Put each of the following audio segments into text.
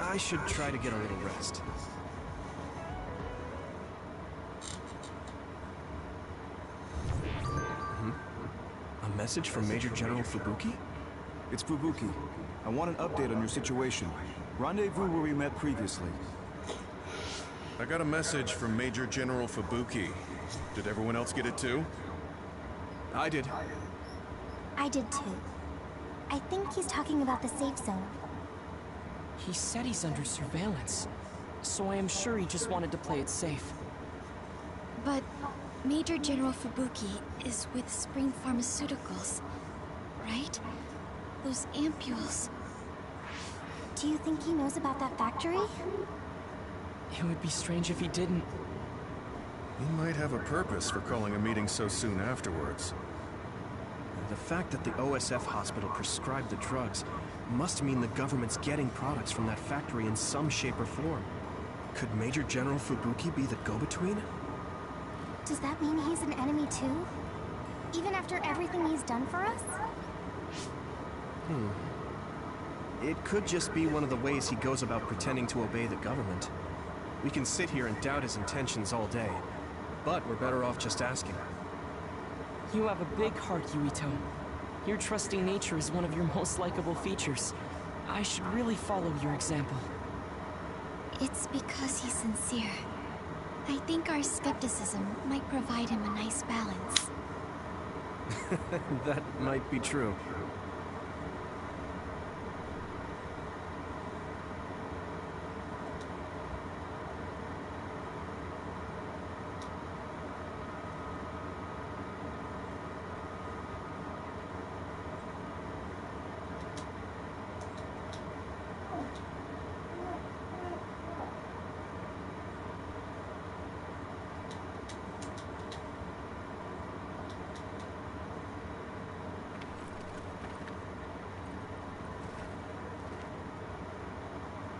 I should try to get a little rest. A message from Major General Fubuki? It's Fubuki. I want an update on your situation. Rendezvous where we met previously. I got a message from Major General Fubuki. Did everyone else get it too? I did. I did too. I think he's talking about the safe zone. He said he's under surveillance, so I am sure he just wanted to play it safe. But Major General Fubuki is with Spring Pharmaceuticals, right? Those ampules. Do you think he knows about that factory? It would be strange if he didn't. He might have a purpose for calling a meeting so soon afterwards. The fact that the OSF hospital prescribed the drugs must mean the government's getting products from that factory in some shape or form. Could Major General Fubuki be the go-between? Does that mean he's an enemy too? Even after everything he's done for us? It could just be one of the ways he goes about pretending to obey the government. We can sit here and doubt his intentions all day, but we're better off just asking. You have a big heart, Yuito. Your trusting nature is one of your most likable features. I should really follow your example. It's because he's sincere. I think our skepticism might provide him a nice balance. That might be true.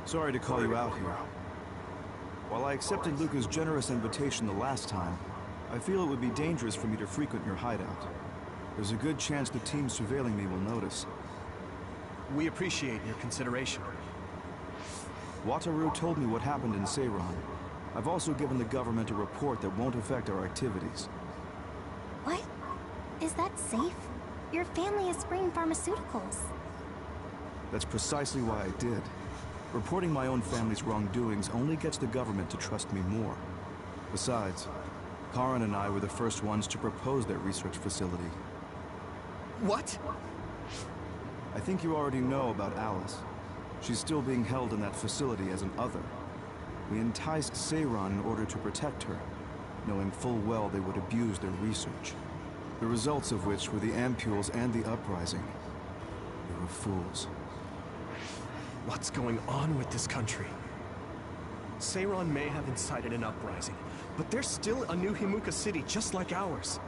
Sorry to call you out here. While I accepted Luca's generous invitation the last time, I feel it would be dangerous for me to frequent your hideout. There's a good chance the team surveilling me will notice. We appreciate your consideration. Wataru told me what happened in Seiran. I've also given the government a report that won't affect our activities. What? Is that safe? Your family is Spring Pharmaceuticals. That's precisely why I did. Reporting my own family's wrongdoings only gets the government to trust me more. Besides, Karin and I were the first ones to propose that research facility. What? I think you already know about Alice. She's still being held in that facility as an other. We enticed Seiran in order to protect her, knowing full well they would abuse their research. The results of which were the ampules and the uprising. We were fools. What's going on with this country? Seiran may have incited an uprising, but there's still a new Himuka city just like ours.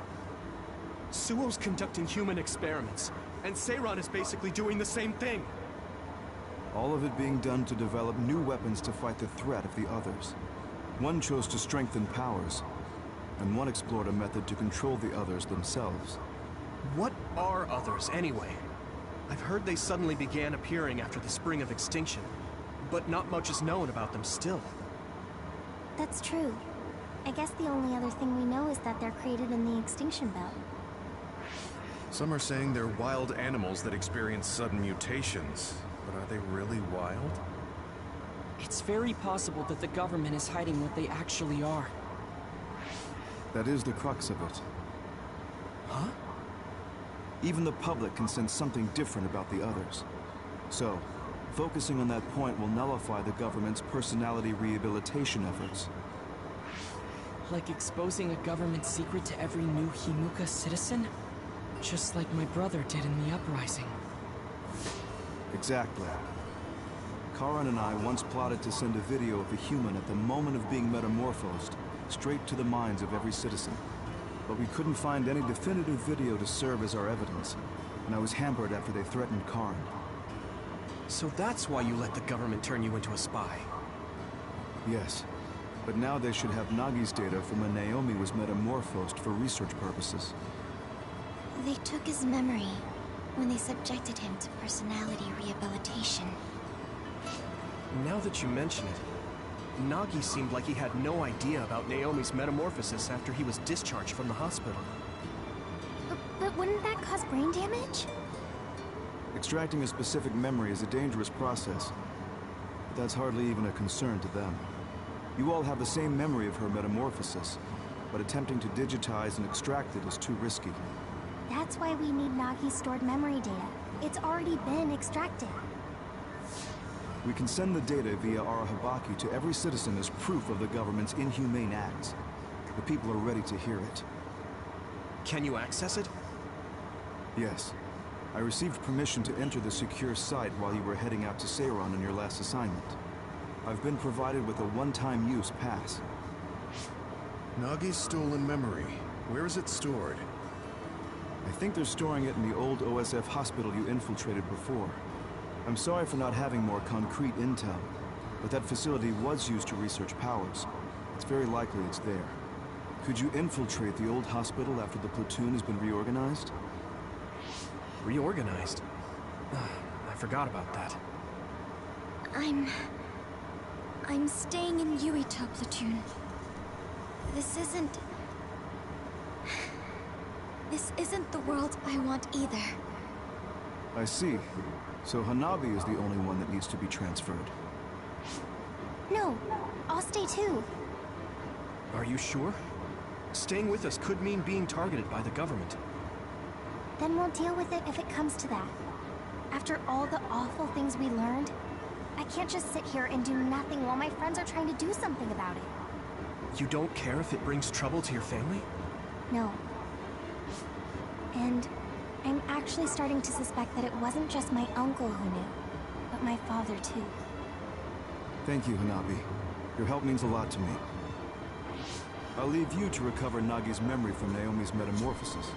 Suo's conducting human experiments, and Seiran is basically doing the same thing. All of it being done to develop new weapons to fight the threat of the others. One chose to strengthen powers, and one explored a method to control the others themselves. What are others, anyway? I've heard they suddenly began appearing after the Spring of Extinction, but not much is known about them still. That's true. I guess the only other thing we know is that they're created in the Extinction Belt. Some are saying they're wild animals that experience sudden mutations, but are they really wild? It's very possible that the government is hiding what they actually are. That is the crux of it. Huh? Even the public can sense something different about the others. So, focusing on that point will nullify the government's personality rehabilitation efforts. Like exposing a government secret to every new Himuka citizen? Just like my brother did in the uprising. Exactly. Karin and I once plotted to send a video of a human at the moment of being metamorphosed, straight to the minds of every citizen. But we couldn't find any definitive video to serve as our evidence, and I was hampered after they threatened Karin. So that's why you let the government turn you into a spy? Yes, but now they should have Nagi's data from when Naomi was metamorphosed for research purposes. They took his memory when they subjected him to personality rehabilitation. Now that you mention it, Nagi seemed like he had no idea about Naomi's metamorphosis after he was discharged from the hospital. But wouldn't that cause brain damage? Extracting a specific memory is a dangerous process, but that's hardly even a concern to them. You all have the same memory of her metamorphosis, but attempting to digitize and extract it is too risky. That's why we need Nagi's stored memory data. It's already been extracted. We can send the data via Arahabaki to every citizen as proof of the government's inhumane acts. The people are ready to hear it. Can you access it? Yes. I received permission to enter the secure site while you were heading out to Seiron on your last assignment. I've been provided with a one-time use pass. Nagi's stolen memory. Where is it stored? I think they're storing it in the old OSF hospital you infiltrated before. I'm sorry for not having more concrete intel, but that facility was used to research powers. It's very likely it's there. Could you infiltrate the old hospital after the platoon has been reorganized? Reorganized? I forgot about that. I'm staying in Yuito platoon. This isn't the world I want either. I see. So Hanabi is the only one that needs to be transferred. No, I'll stay too. Are you sure? Staying with us could mean being targeted by the government. Then we'll deal with it if it comes to that. After all the awful things we learned, I can't just sit here and do nothing while my friends are trying to do something about it. You don't care if it brings trouble to your family? No. And I'm actually starting to suspect that it wasn't just my uncle who knew, but my father too. Thank you, Hanabi. Your help means a lot to me. I'll leave you to recover Nagi's memory from Naomi's metamorphosis.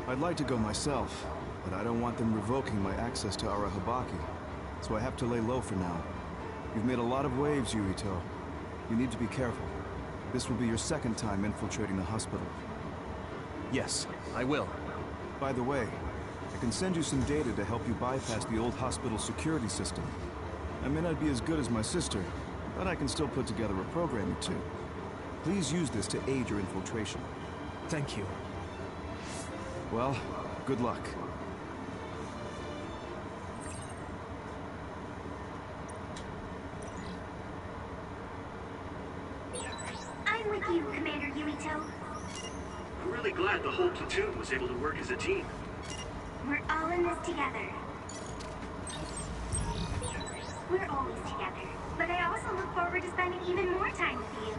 I'd like to go myself, but I don't want them revoking my access to Arahabaki, so I have to lay low for now. You've made a lot of waves, Yuito. You need to be careful. This will be your second time infiltrating the hospital. Yes, I will. By the way, I can send you some data to help you bypass the old hospital security system. I may not be as good as my sister, but I can still put together a program or two. Please use this to aid your infiltration. Thank you. Well, good luck. I'm with you, Commander Yuito. I'm really glad the whole platoon was able to work as a team. We're all in this together. We're always together. But I also look forward to spending even more time with you.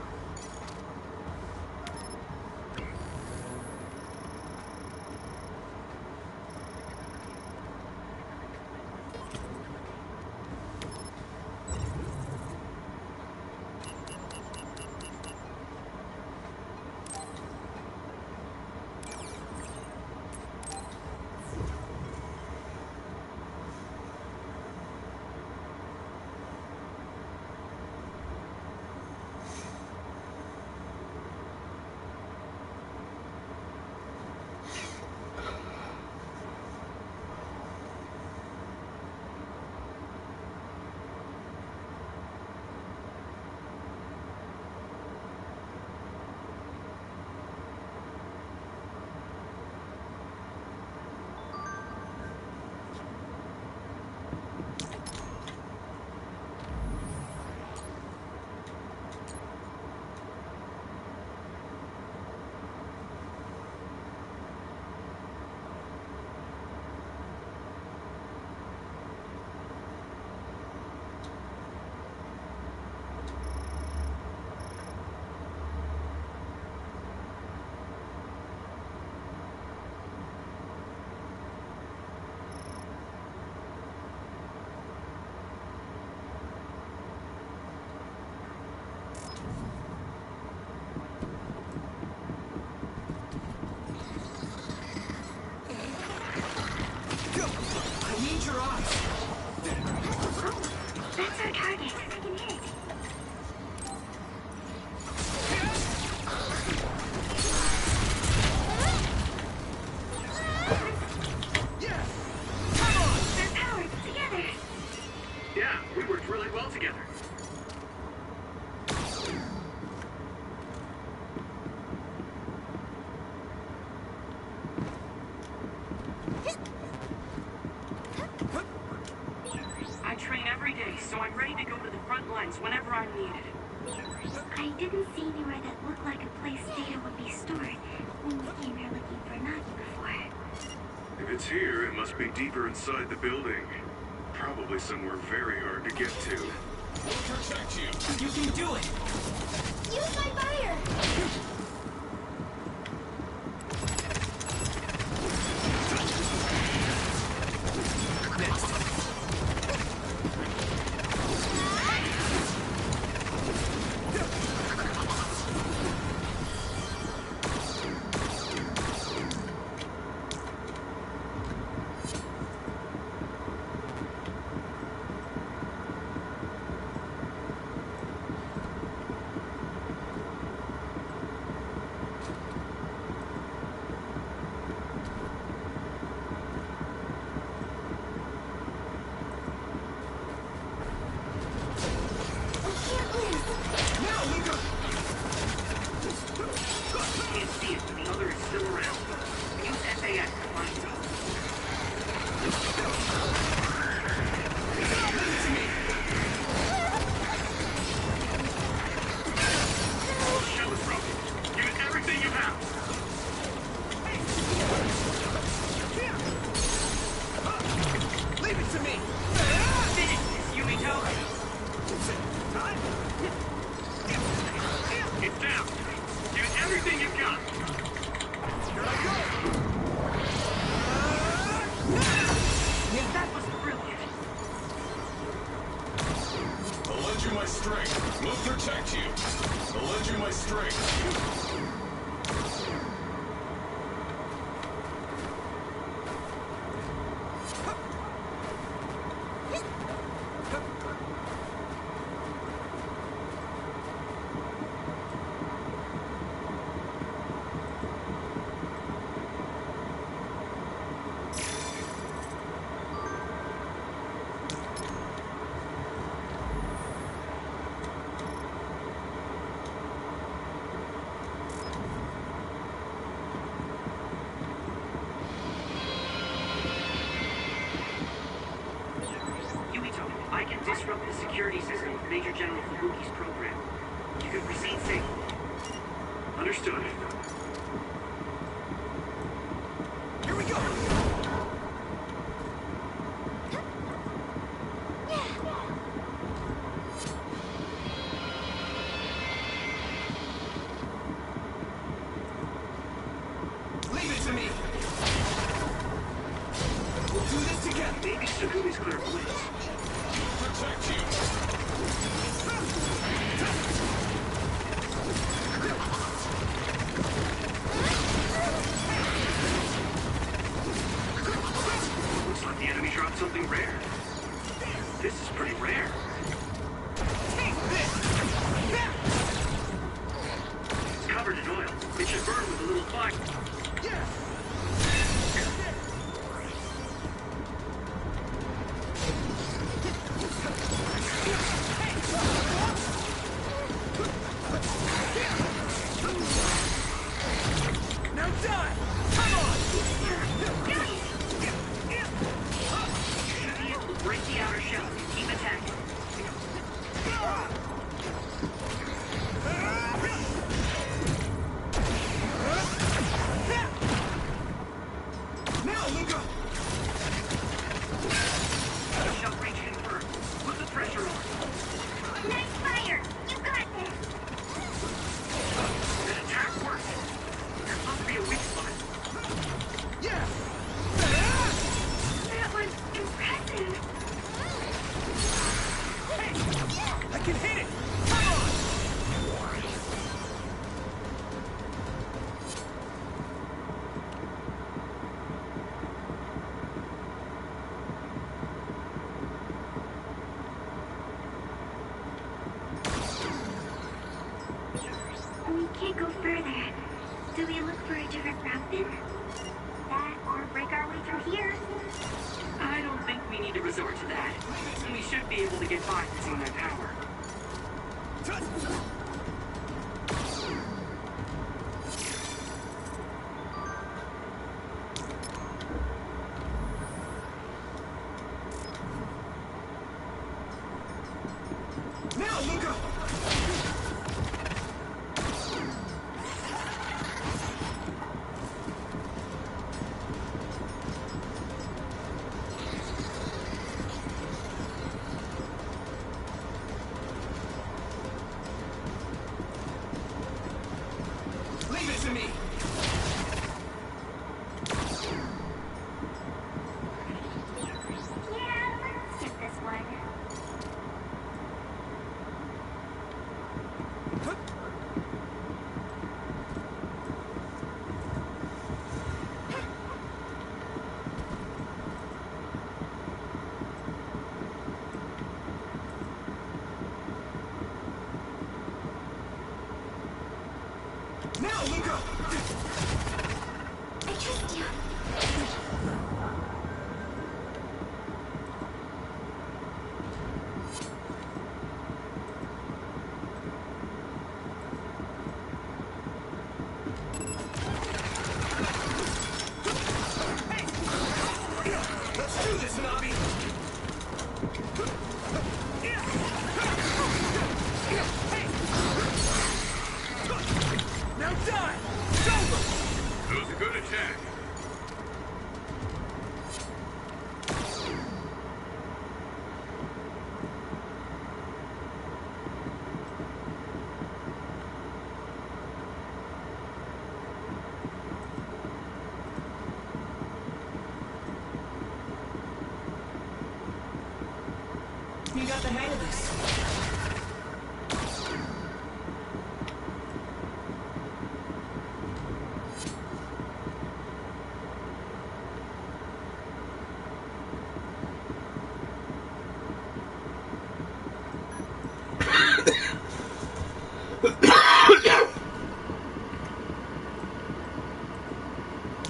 That's our target. Second hit. Yeah, we worked really well so I'm ready to go to the front lines whenever I'm needed. I didn't see anywhere that looked like a place data would be stored when we came here looking for Nagi before. If it's here, it must be deeper inside the building. Probably somewhere very hard to get to. We'll protect you! You can do it! Use my fire! Can't see it, but the other is still around. Use SAS to find it. Shell is broken. Use everything you have. Leave it to me! Finish this, Yumito! It's down. Use everything you've got. That was brilliant. I'll lend you my strength. We'll protect you. I'll lend you my strength. Yumito, I can disrupt the security system of Major General Fubuki's program. You can proceed safely. Understood. Here we go! Leave it to me! We'll do this together! Maybe Sugumi's clairvoyance. Protect you. Looks like the enemy dropped something rare. This is pretty rare. Take this! It's covered in oil. It should burn with a little fire. Yeah! Now die! Come on! Should be able to break the outer shell and keep attacking. Now, Luca! Shell breach confirmed. Put the pressure on. Nice fire! You got this! That attack worked. There's supposed to be a weak spot. Yeah! That was impressive! I can hit it! Come on! We can't go further. Do we look for a different route then? That or break our way through here? I don't think we need to resort to that. We should be able to get by using that power. to me! Yeah, let's skip this one. Now, Luca! I trust you. Let's do this, Navi! Now die! It's over! That was a good attack. You got the hang of this.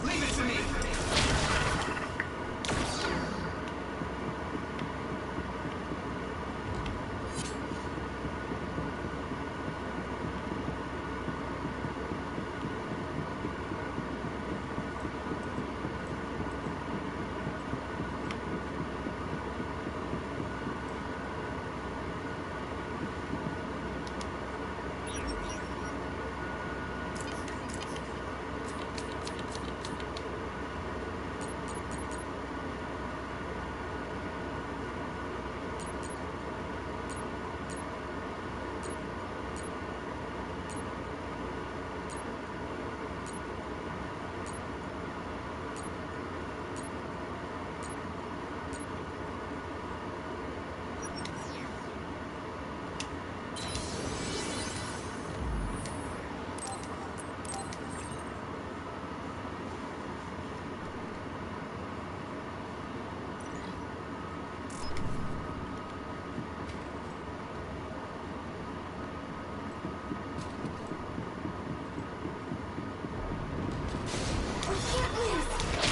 Leave it to me!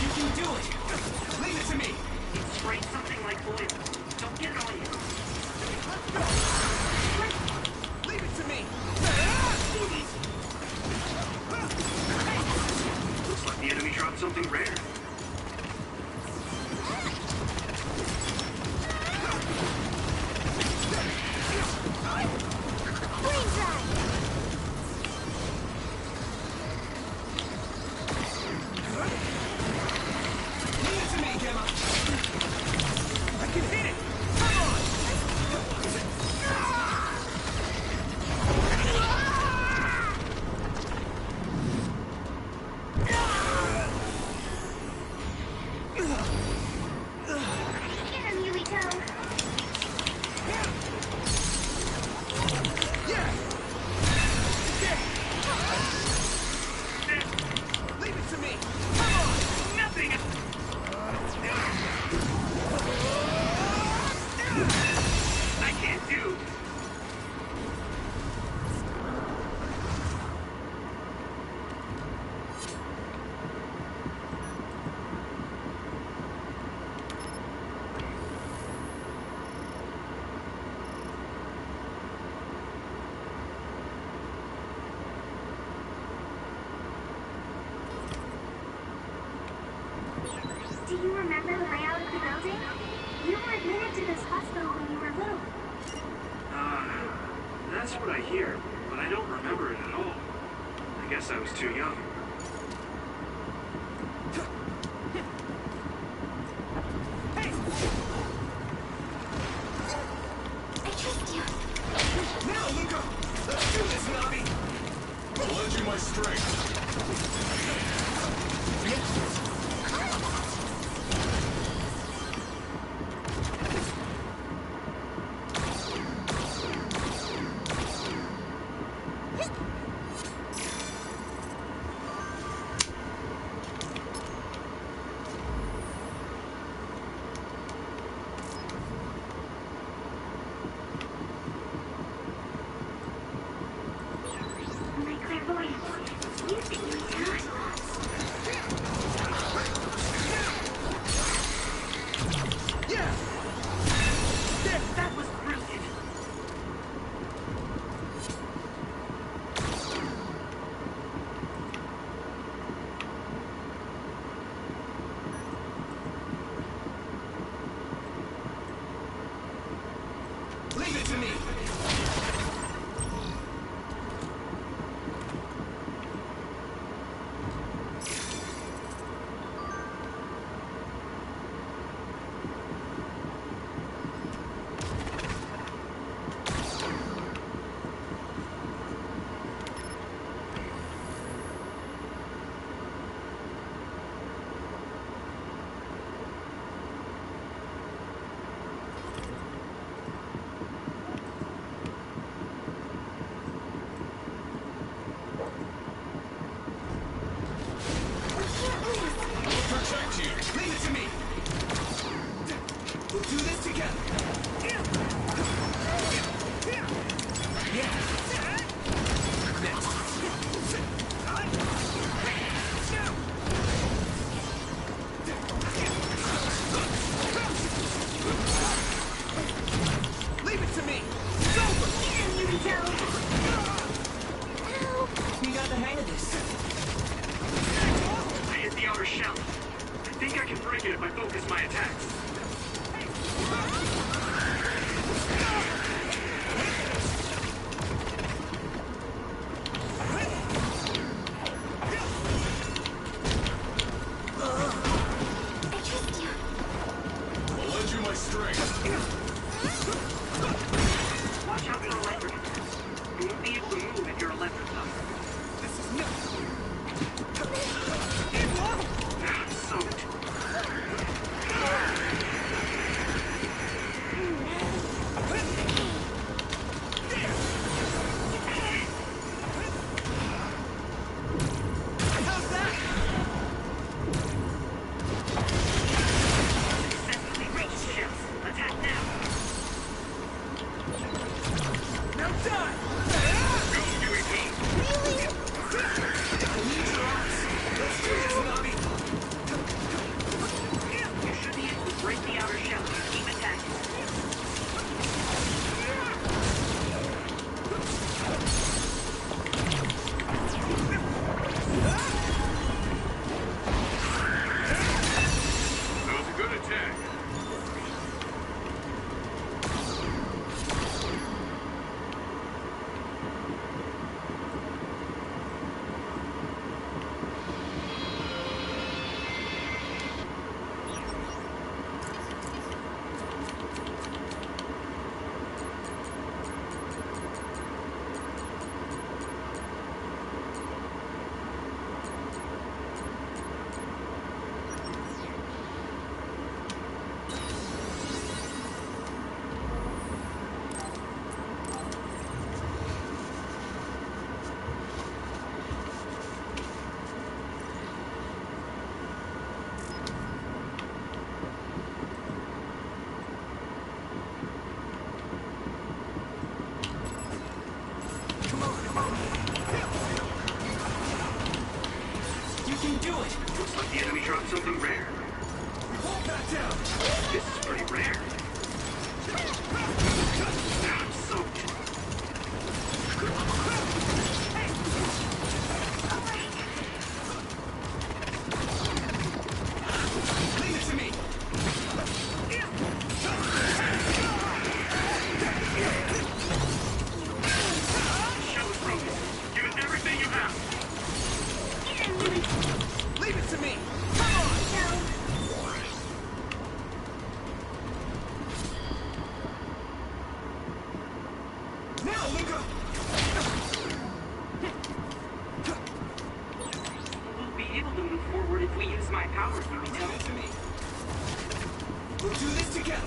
You can do it! Leave it to me! It's sprayed something like oil. Don't get it on you. Leave it to me! Looks like the enemy dropped something rare. Freeze that! Leave it to me, Gemma! I can hit it! Come on! Get him, Yuito. Yeah! Leave it to me! Come on! Nothing! I can't do. Do you remember the layout of the building? You were admitted to this hospital when you were little. That's what I hear, but I don't remember it at all. I guess I was too young. I trust you. Now, Luca! Let's do this, Navi! I'll lend you my strength. My clairvoyance. You think you can? Yeah! That was brilliant. Leave it to me! Protect you! Leave it to me! We'll do this together! Leave it to me! It's over! We got the hang of this. I hit the outer shell. I think I can break it if I focus my attacks. I'll lend you my strength. Watch out for electric. You won't be able to move if you're electrified. This is nothing! I'm soaked. How's that? Successfully reached ships. Attack now. Now die! Go, Yuito! I need your eyes! Let's do this, Nabi! You should be able to break the outer shell. Keep attacking. That was a good attack. You can do it! Looks like the enemy dropped something rare. Hold that down! This is pretty rare. I'm soaked. Leave it to me! Shell is broken. Give it everything you have. Leave it to me! Come on! Now, Luca! my power, Yumito. We'll do this together!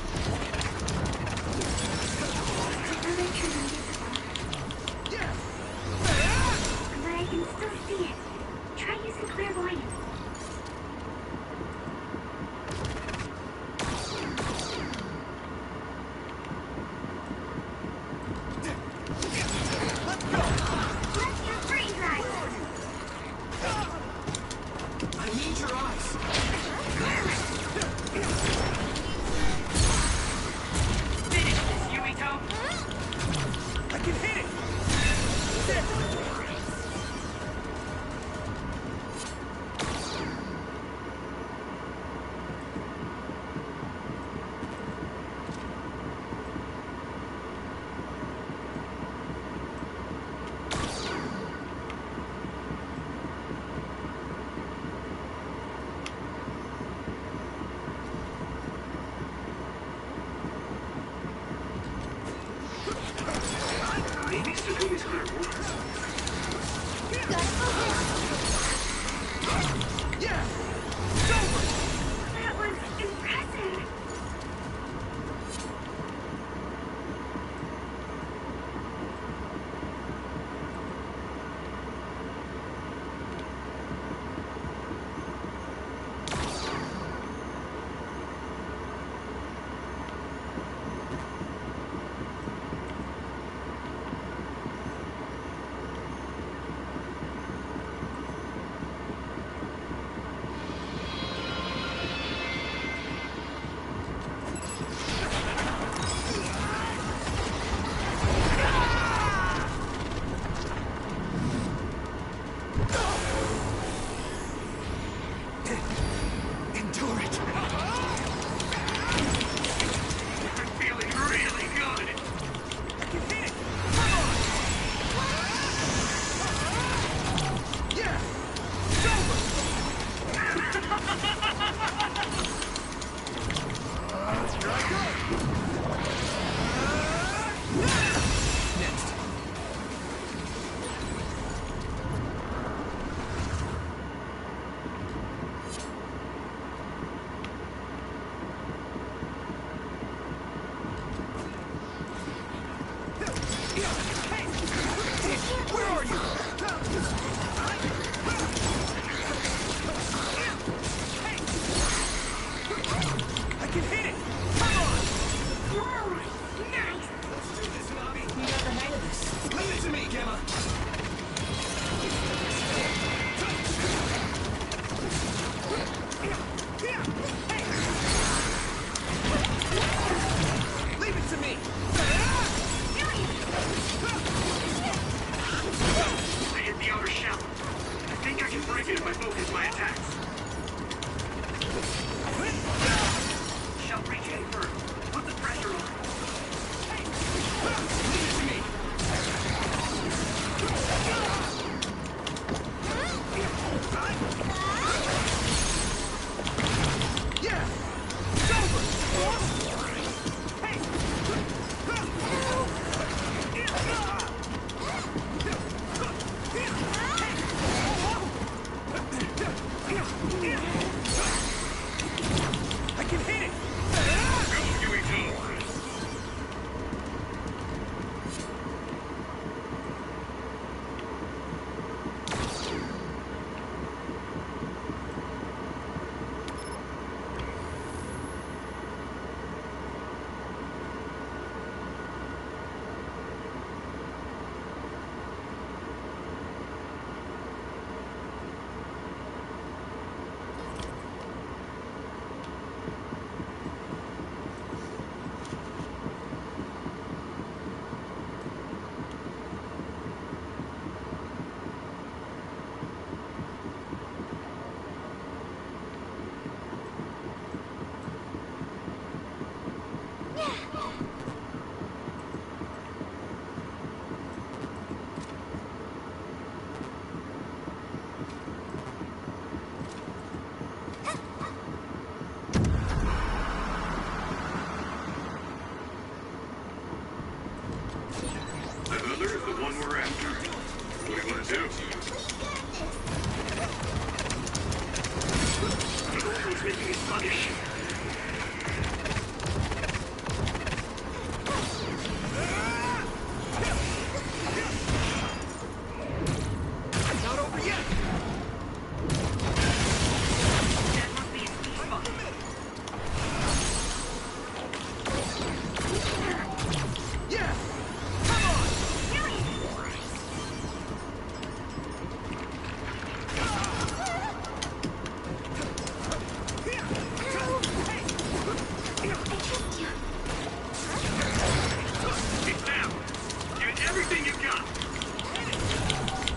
Another tremendous Yeah! but I can still see it. Try using clairvoyance. Let's go! Let's do freeze ride. I need your eyes! Finish this, Yumito! I can hit it! Maybe Sukumi's clairvoyance. Yeah! That was impressive. Endure it! I'm feeling really good! I can hit it! Come on! Yeah! It's over! Here I go! Next. Hey! Where are you? Hey! I can hit it! Come on! Whoa, nice. Let's do this, Navi! You got the hang of this. Leave it to me, Gemma! Leave it to me! I hit the outer shell. I think I can break it if I focus my attacks. Shell breach confirmed. Put the pressure on. Leave it to me! Yeah! It's over! Hey! I can hit it! Go, Yumito! Another is the one we're after. What do you want to do? making me sluggish. Not over yet! That must be his key spot. Yeah! Come on! Get down! Give it everything you've got!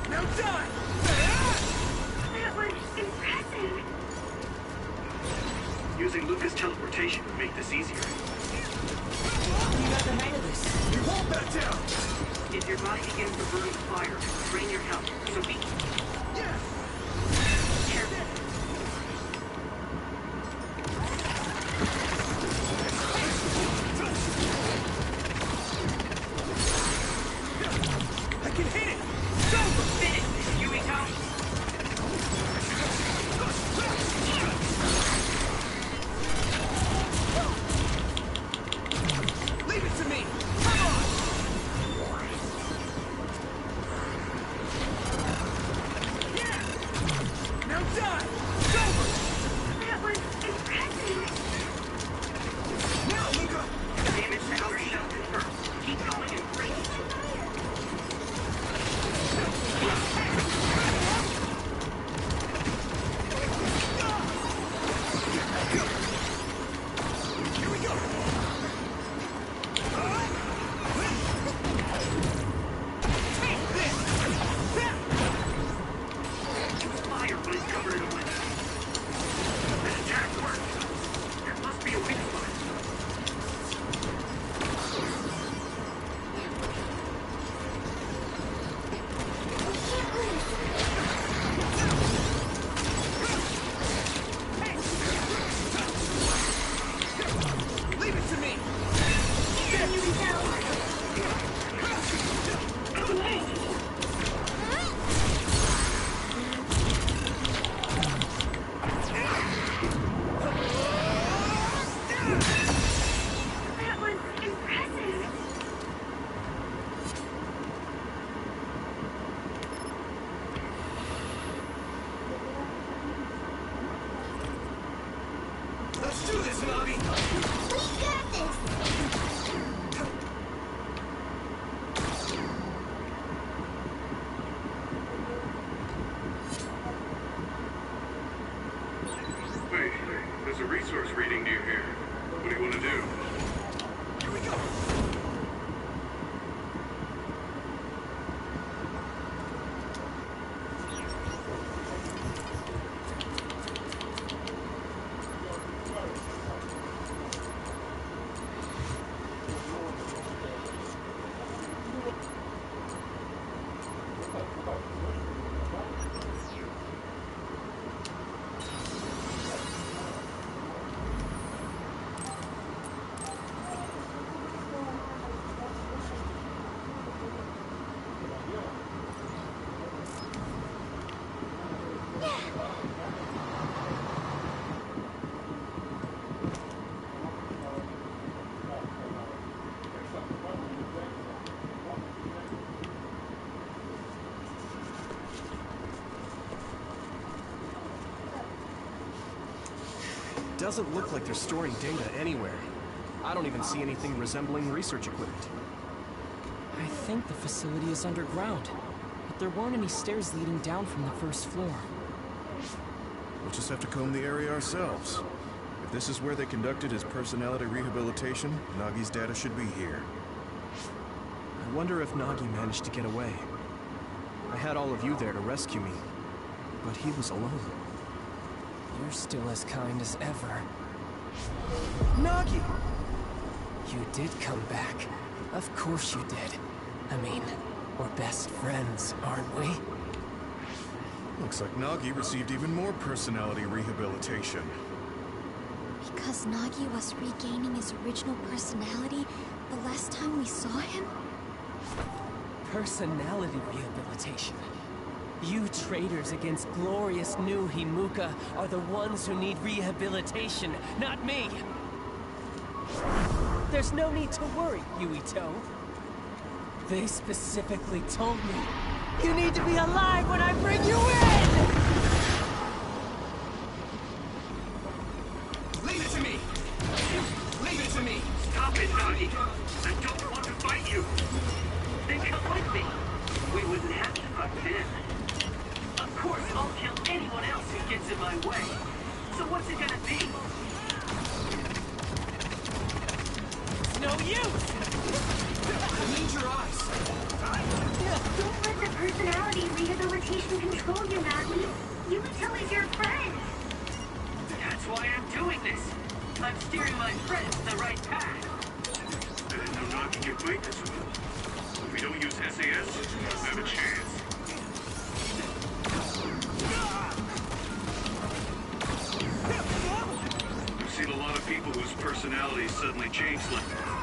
Now die! That was impressive. Using Lucas' teleportation would make this easier. You got the hang of this. You won't back down! If your body begins to burn with fire, drain your health. So be Yeah! careful. I can hit it! It's over! Finish this, Yuito! Leave it to me! Come on! Yeah! Now die! It's over! That was impressive. Now, Luca! Damage to outer shell confirmed. Keep going and breathe. Here we go! Take this! Fire when it's covered in oil. That attack worked. There must be a weak spot. Leave it to me! Here you go. That was impressive. Let's do this, Nobby! We got this! Wait, there's a resource reading near here. What do you want to do? Here we go! Doesn't look like they're storing data anywhere. I don't even see anything resembling research equipment. I think the facility is underground, but there weren't any stairs leading down from the first floor. We'll just have to comb the area ourselves. If this is where they conducted his personality rehabilitation, Nagi's data should be here. I wonder if Nagi managed to get away. I had all of you there to rescue me, but he was alone. You're still as kind as ever. Nagi! You did come back. Of course you did. I mean, we're best friends, aren't we? Looks like Nagi received even more personality rehabilitation. Because Nagi was regaining his original personality the last time we saw him? Personality rehabilitation. You traitors against glorious new Himuka are the ones who need rehabilitation, not me! There's no need to worry, Yuito. They specifically told me, you need to be alive when I bring you in! Leave it to me! Leave it to me! Stop it, Nagi! I don't want to fight you! Then come with me! We wouldn't have to fight then. Of course, I'll kill anyone else who gets in my way. So what's it gonna be? It's no use! I need your eyes! Don't let the personality rehabilitation control you, Nagi. Yuito is your friend. That's why I'm doing this. I'm steering my friends the right path. I didn't know Nagi can fight this well. If we don't use SAS, we don't have a chance. I've seen a lot of people whose personalities suddenly change like that.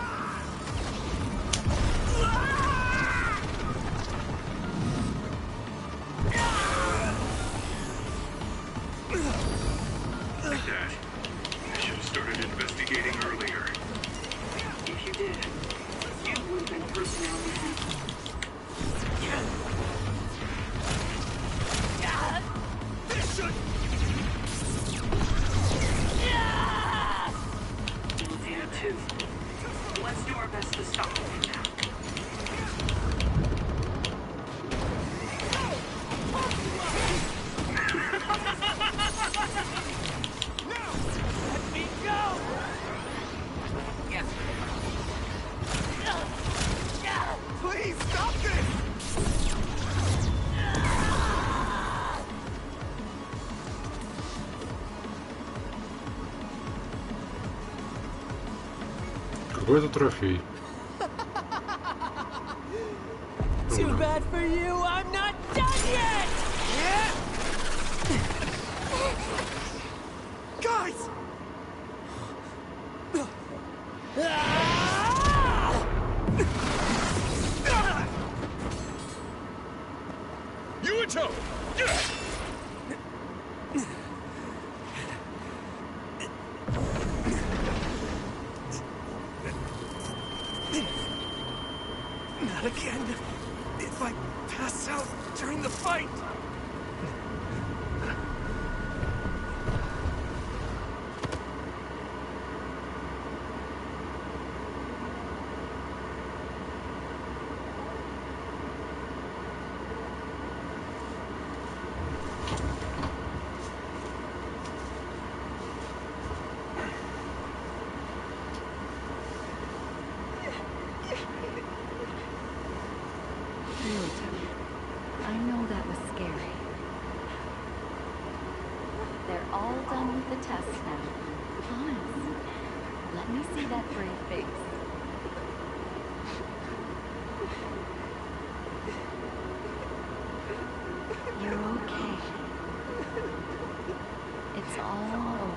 I should have started investigating earlier. If you did, you would have been a personality. This should... Easy too. Let's do our best to stop it now. Let me go! Yes. Please, stop this! Какой это трофей? Too bad for you, I'm not done yet! Guys! Yuito! Not again. If I pass out during the fight. I know that was scary. They're all done with the test now. Promise. Let me see that brave face. You're okay. It's all over.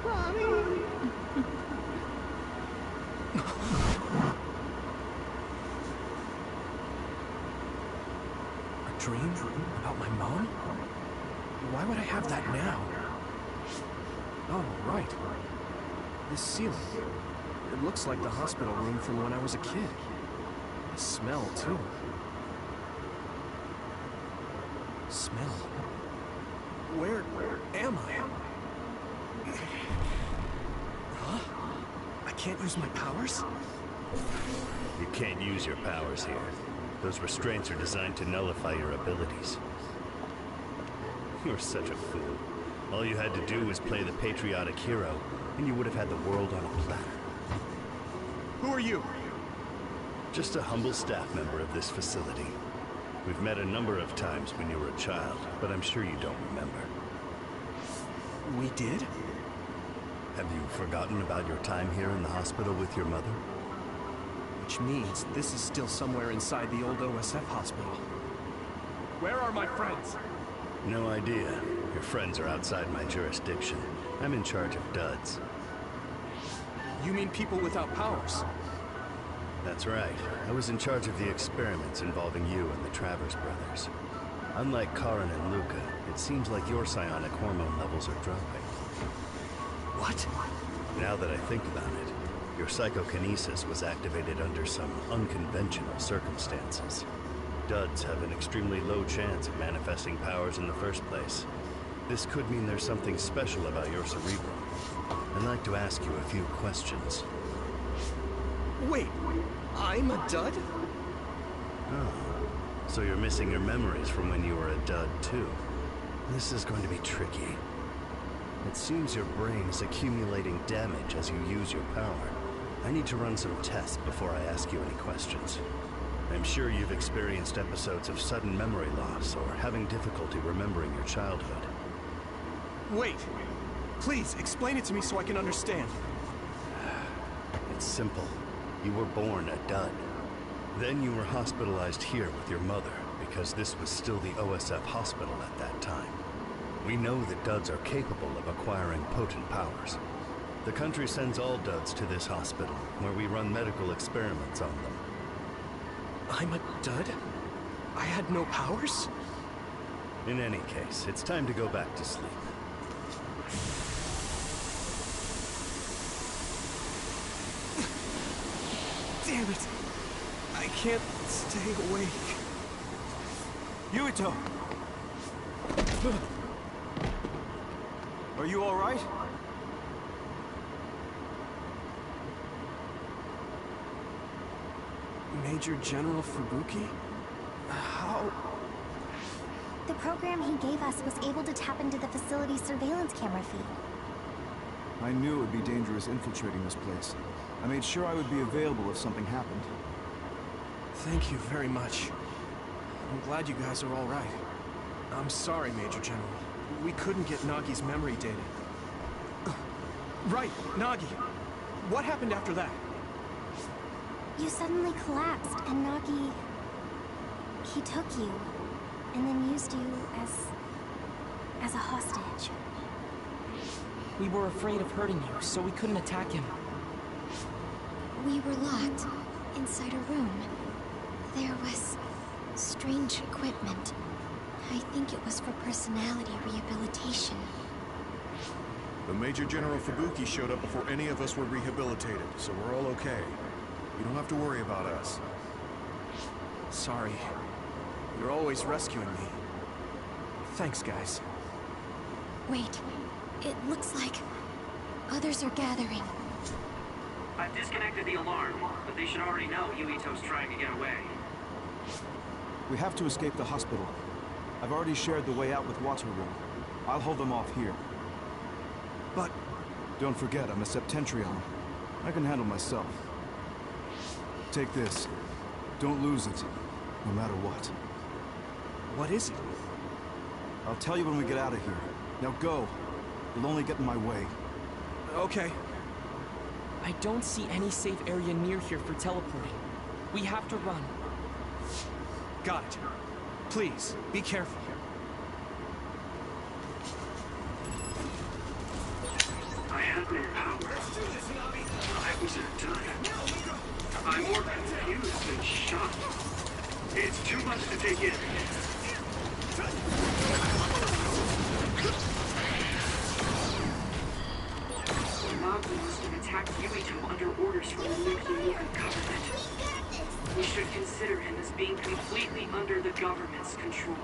Mommy! Dream about my mom? Why would I have that now? Oh, right. This ceiling. It looks like the hospital room from when I was a kid. The smell, too. Smell. Where am I? Huh? I can't use my powers? You can't use your powers here. Those restraints are designed to nullify your abilities. You're such a fool. All you had to do was play the patriotic hero, and you would have had the world on a platter. Who are you? Just a humble staff member of this facility. We've met a number of times when you were a child, but I'm sure you don't remember. We did? Have you forgotten about your time here in the hospital with your mother? Which means this is still somewhere inside the old OSF hospital. Where are my friends? No idea. Your friends are outside my jurisdiction. I'm in charge of duds. You mean people without powers? That's right. I was in charge of the experiments involving you and the Travers brothers. Unlike Karin and Luca, it seems like your psionic hormone levels are dropping. What? Now that I think about it, your psychokinesis was activated under some unconventional circumstances. Duds have an extremely low chance of manifesting powers in the first place. This could mean there's something special about your cerebrum. I'd like to ask you a few questions. Wait, I'm a dud? Oh, so you're missing your memories from when you were a dud too. This is going to be tricky. It seems your brain is accumulating damage as you use your power. I need to run some tests before I ask you any questions. I'm sure you've experienced episodes of sudden memory loss or having difficulty remembering your childhood. Wait, please explain it to me so I can understand. It's simple. You were born a dud. Then you were hospitalized here with your mother because this was still the OSF hospital at that time. We know that duds are capable of acquiring potent powers. The country sends all duds to this hospital where we run medical experiments on them. I'm a dud? I had no powers? In any case, it's time to go back to sleep. Damn it! I can't stay awake. Yuito! Are you all right? Major General Fubuki? How? The program he gave us was able to tap into the facility's surveillance camera feed. I knew it would be dangerous infiltrating this place. I made sure I would be available if something happened. Thank you very much. I'm glad you guys are all right. I'm sorry, Major General. We couldn't get Nagi's memory data. Right, Nagi. What happened after that? You suddenly collapsed, and Nagi... he took you, and then used you as a hostage. We were afraid of hurting you, so we couldn't attack him. We were locked inside a room. There was strange equipment. I think it was for personality rehabilitation. The Major General Fubuki showed up before any of us were rehabilitated, so we're all okay. You don't have to worry about us. Sorry. You're always rescuing me. Thanks, guys. Wait, it looks like others are gathering. I've disconnected the alarm, but they should already know Yuito's trying to get away. We have to escape the hospital. I've already shared the way out with Wataru. I'll hold them off here. But... Don't forget, I'm a Septentrion. I can handle myself. Take this. Don't lose it, no matter what. What is it? I'll tell you when we get out of here. Now go. You'll only get in my way. Okay. I don't see any safe area near here for teleporting. We have to run. Got it. Please, be careful. I had no power. I was a dud. I'm more confused than shocked. It's too much to take in. Nagi must have attacked Yuito under orders from the new Himuka government. We should consider him as being completely under the government's control.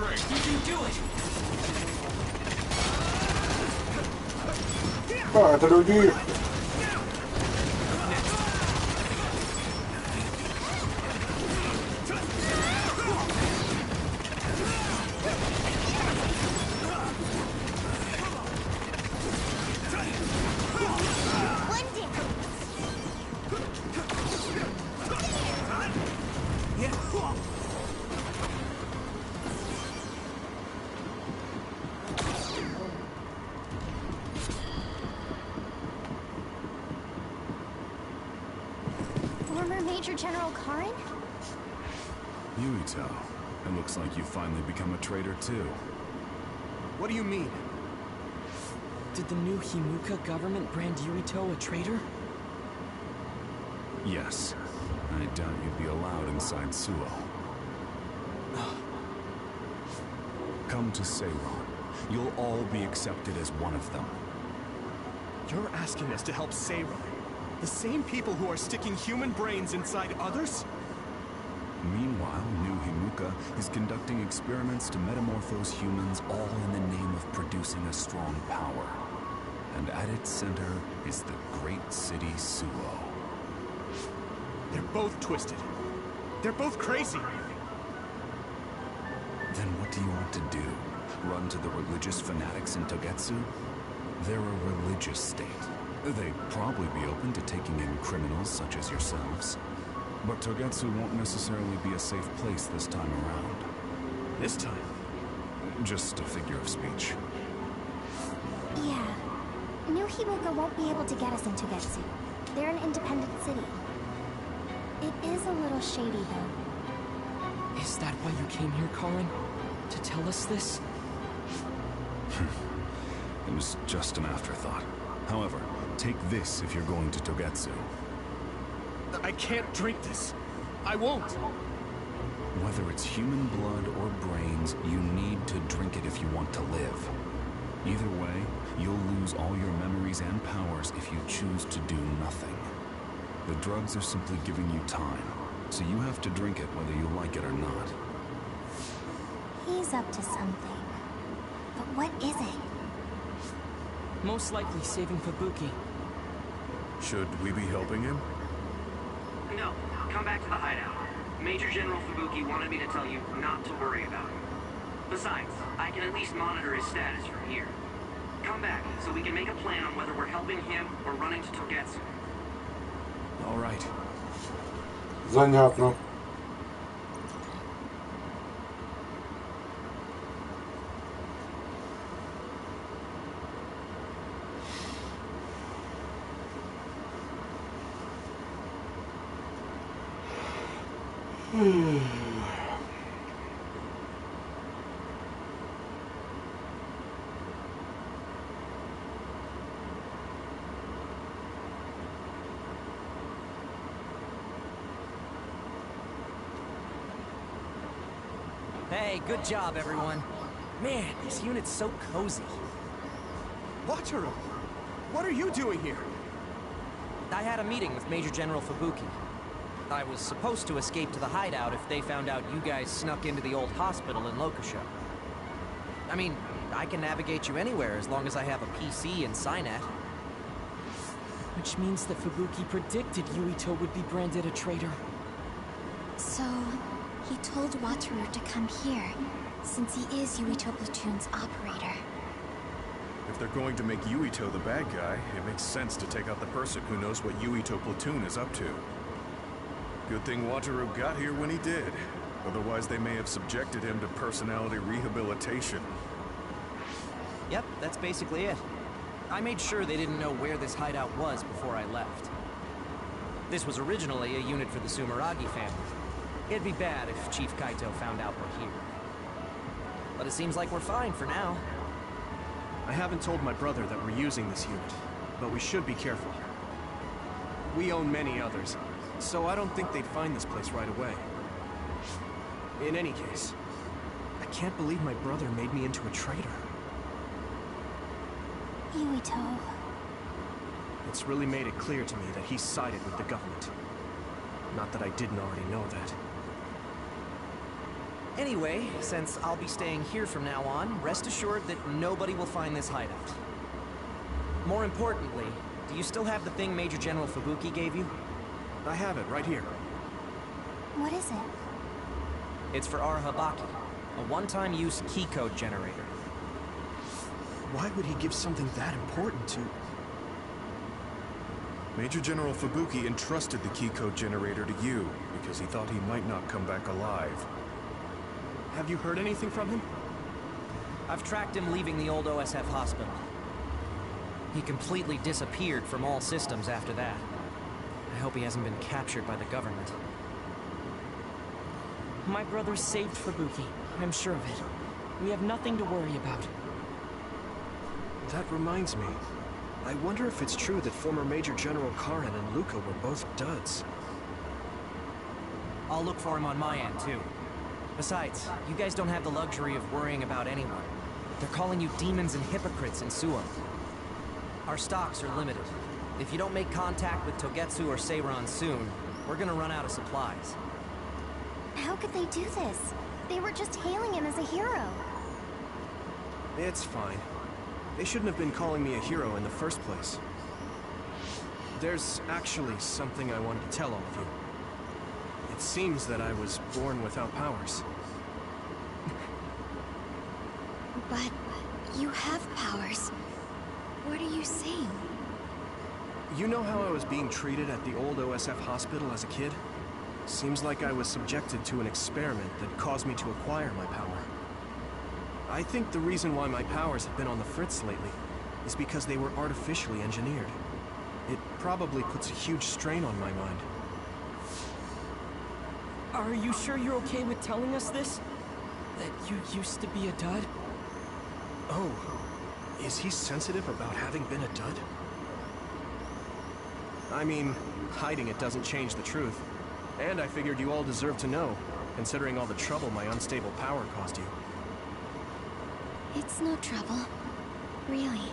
strength. You can do it! А, это люди. Former Major General Karin? Yuito, it looks like you've finally become a traitor too. What do you mean? Did the new Himuka government brand Yuito a traitor? Yes. I doubt you'd be allowed inside Suo. Come to Seiron. You'll all be accepted as one of them. You're asking us to help Seiron? The same people who are sticking human brains inside others? Meanwhile, New Himuka is conducting experiments to metamorphose humans all in the name of producing a strong power. And at its center is the great city Suo. They're both twisted. They're both crazy. Then what do you want to do? Run to the religious fanatics in Togetsu? They're a religious state. They'd probably be open to taking in criminals such as yourselves. But Togetsu won't necessarily be a safe place this time around. This time? Just a figure of speech. Yeah. New Himuka won't be able to get us into Getsu. They're an independent city. It is a little shady, though. Is that why you came here, Karin? To tell us this? It was just an afterthought. However, take this if you're going to Togetsu. I can't drink this. I won't. Whether it's human blood or brains, you need to drink it if you want to live. Either way, you'll lose all your memories and powers if you choose to do nothing. The drugs are simply giving you time, so you have to drink it whether you like it or not. He's up to something. But what is it? Most likely saving Fubuki. Should we be helping him? No, come back to the hideout. Major General Fubuki wanted me to tell you not to worry about him. Besides, I can at least monitor his status from here. Come back, so we can make a plan on whether we're helping him or running to Togetsu. All right. Занятно. Hey, good job, everyone. Man, this unit's so cozy. Wataru! What are you doing here? I had a meeting with Major General Fubuki. I was supposed to escape to the hideout if they found out you guys snuck into the old hospital in Lokusho. I mean, I can navigate you anywhere as long as I have a PC and Cynet. Which means that Fubuki predicted Yuito would be branded a traitor. So, he told Wataru to come here, since he is Yuito Platoon's operator. If they're going to make Yuito the bad guy, it makes sense to take out the person who knows what Yuito Platoon is up to. Good thing Wataru got here when he did. Otherwise, they may have subjected him to personality rehabilitation. Yep, that's basically it. I made sure they didn't know where this hideout was before I left. This was originally a unit for the Sumeragi family. It'd be bad if Chief Kaito found out we're here. But it seems like we're fine for now. I haven't told my brother that we're using this unit, but we should be careful. We own many others, so I don't think they'd find this place right away. In any case, I can't believe my brother made me into a traitor. Yuito. It's really made it clear to me that he's sided with the government. Not that I didn't already know that. Anyway, since I'll be staying here from now on, rest assured that nobody will find this hideout. More importantly, do you still have the thing Major General Fubuki gave you? I have it right here. What is it? It's for our Habaki, a one-time use key code generator. Why would he give something that important to... Major General Fubuki entrusted the key code generator to you because he thought he might not come back alive. Have you heard anything from him? I've tracked him leaving the old OSF hospital. He completely disappeared from all systems after that. I hope he hasn't been captured by the government. My brother saved Fubuki. I'm sure of it. We have nothing to worry about. That reminds me. I wonder if it's true that former Major General Karen and Luca were both duds. I'll look for him on my end, too. Besides, you guys don't have the luxury of worrying about anyone. They're calling you demons and hypocrites in Suo. Our stocks are limited. If you don't make contact with Togetsu or Seiran soon, we're gonna run out of supplies. How could they do this? They were just hailing him as a hero. It's fine. They shouldn't have been calling me a hero in the first place. There's actually something I wanted to tell all of you. It seems that I was born without powers. But you have powers. What are you saying? You know how I was being treated at the old OSF hospital as a kid? Seems like I was subjected to an experiment that caused me to acquire my power. I think the reason why my powers have been on the fritz lately is because they were artificially engineered. It probably puts a huge strain on my mind. Are you sure you're okay with telling us this? That you used to be a dud? Oh, is he sensitive about having been a dud? I mean, hiding it doesn't change the truth. And I figured you all deserve to know, considering all the trouble my unstable power caused you. It's no trouble. Really.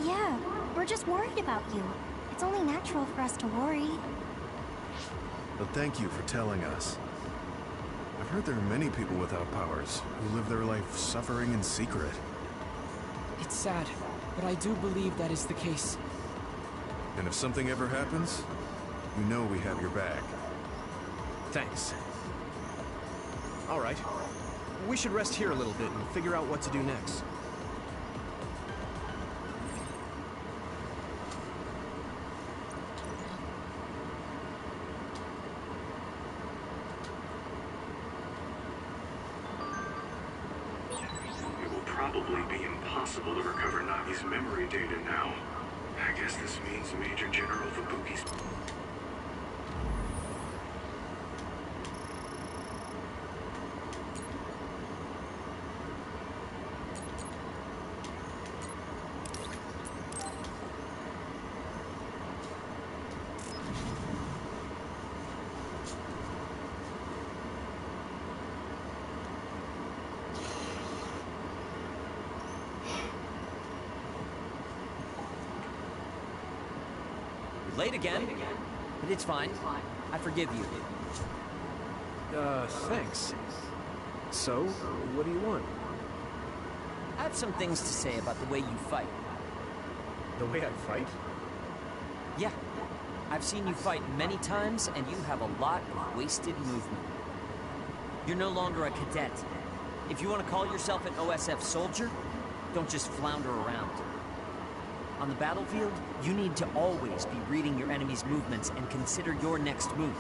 Yeah, we're just worried about you. It's only natural for us to worry. But thank you for telling us. I've heard there are many people without powers who live their life suffering in secret. It's sad, but I do believe that is the case. And if something ever happens, you know we have your back. Thanks. All right. We should rest here a little bit and figure out what to do next. It will probably be impossible to recover Nagi's memory data now. I guess this means Major General Fubuki's... Late again, but it's fine. I forgive you. Thanks. So, what do you want? I have some things to say about the way you fight. The way I fight? Yeah. I've seen you fight many times, and you have a lot of wasted movement. You're no longer a cadet. If you want to call yourself an OSF soldier, don't just flounder around. On the battlefield, you need to always be reading your enemy's movements and consider your next move.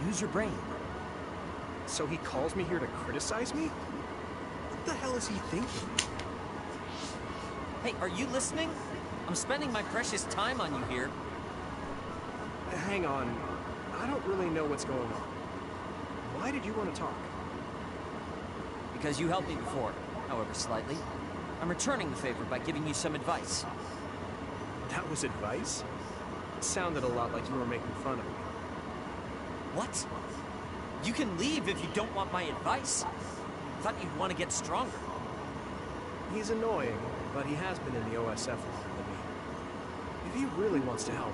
Use your brain. So he calls me here to criticize me? What the hell is he thinking? Hey, are you listening? I'm spending my precious time on you here. Hang on. I don't really know what's going on. Why did you want to talk? Because you helped me before, however slightly. I'm returning the favor by giving you some advice. That was advice? It sounded a lot like you were making fun of me. What? You can leave if you don't want my advice. Thought you'd want to get stronger. He's annoying, but he has been in the OSF longer than me. If he really wants to help,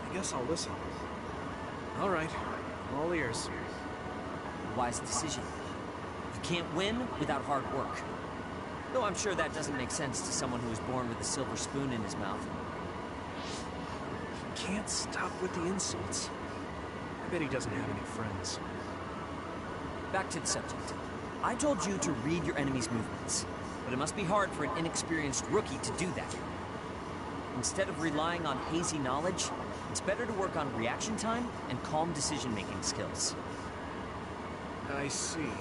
I guess I'll listen. All right, all ears. Wise decision. can't win without hard work. Though I'm sure that doesn't make sense to someone who was born with a silver spoon in his mouth. Can't stop with the insults. I bet he doesn't have any friends. Back to the subject. I told you to read your enemy's movements, but it must be hard for an inexperienced rookie to do that. Instead of relying on hazy knowledge, it's better to work on reaction time and calm decision-making skills. I see.